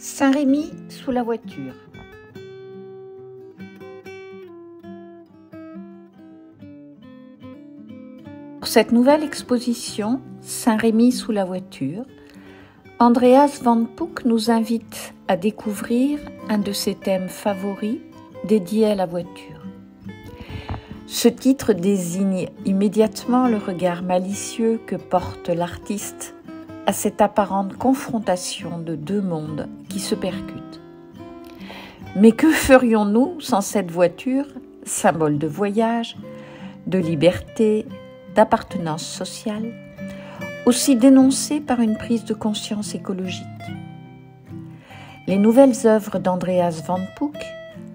Saint-Rémy sous la voiture. Pour cette nouvelle exposition, Saint-Rémy sous la voiture, Andreas Van Puck nous invite à découvrir un de ses thèmes favoris dédié à la voiture. Ce titre désigne immédiatement le regard malicieux que porte l'artiste à cette apparente confrontation de deux mondes qui se percutent. Mais que ferions-nous sans cette voiture, symbole de voyage, de liberté, d'appartenance sociale, aussi dénoncée par une prise de conscience écologique? Les nouvelles œuvres d'Andreas Van Puck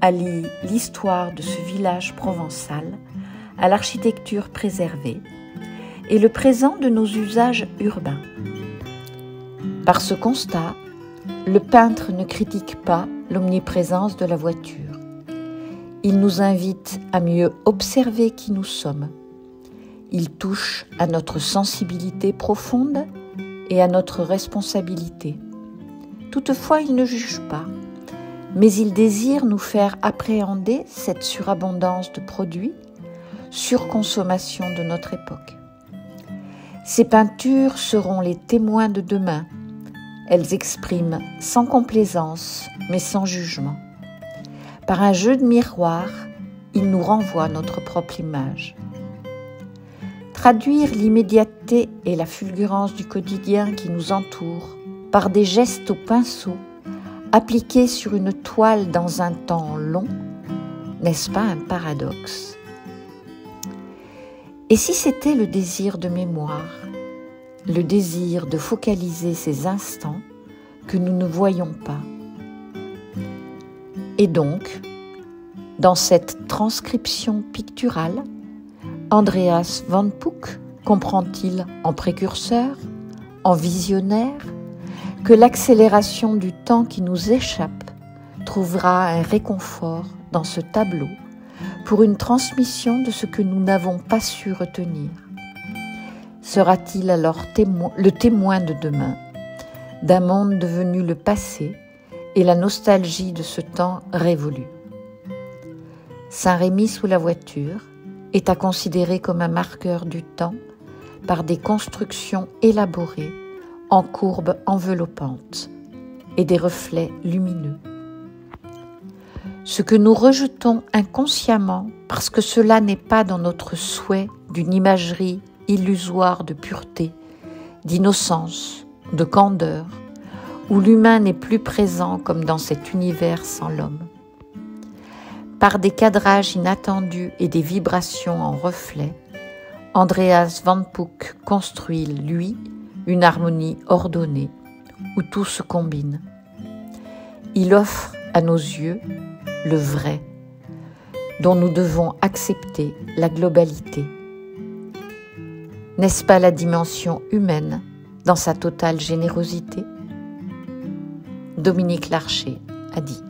allient l'histoire de ce village provençal à l'architecture préservée et le présent de nos usages urbains. Par ce constat, le peintre ne critique pas l'omniprésence de la voiture. Il nous invite à mieux observer qui nous sommes. Il touche à notre sensibilité profonde et à notre responsabilité. Toutefois, il ne juge pas, mais il désire nous faire appréhender cette surabondance de produits, surconsommation de notre époque. Ces peintures seront les témoins de demain. Elles expriment sans complaisance, mais sans jugement. Par un jeu de miroir, il nous renvoie notre propre image. Traduire l'immédiateté et la fulgurance du quotidien qui nous entoure par des gestes au pinceau, appliqués sur une toile dans un temps long, n'est-ce pas un paradoxe? Et si c'était le désir de mémoire, le désir de focaliser ces instants que nous ne voyons pas? Et donc, dans cette transcription picturale, Andreas Van Puck comprend-il en précurseur, en visionnaire, que l'accélération du temps qui nous échappe trouvera un réconfort dans ce tableau pour une transmission de ce que nous n'avons pas su retenir? Sera-t-il alors le témoin de demain, d'un monde devenu le passé et la nostalgie de ce temps révolu? Saint-Rémy sous la voiture est à considérer comme un marqueur du temps par des constructions élaborées en courbes enveloppantes et des reflets lumineux. Ce que nous rejetons inconsciemment parce que cela n'est pas dans notre souhait d'une imagerie illusoire de pureté, d'innocence, de candeur, où l'humain n'est plus présent comme dans cet univers sans l'homme. Par des cadrages inattendus et des vibrations en reflets, Andreas Van Puck construit, lui, une harmonie ordonnée où tout se combine. Il offre à nos yeux le vrai, dont nous devons accepter la globalité. N'est-ce pas la dimension humaine dans sa totale générosité? Dominique Larcher a dit.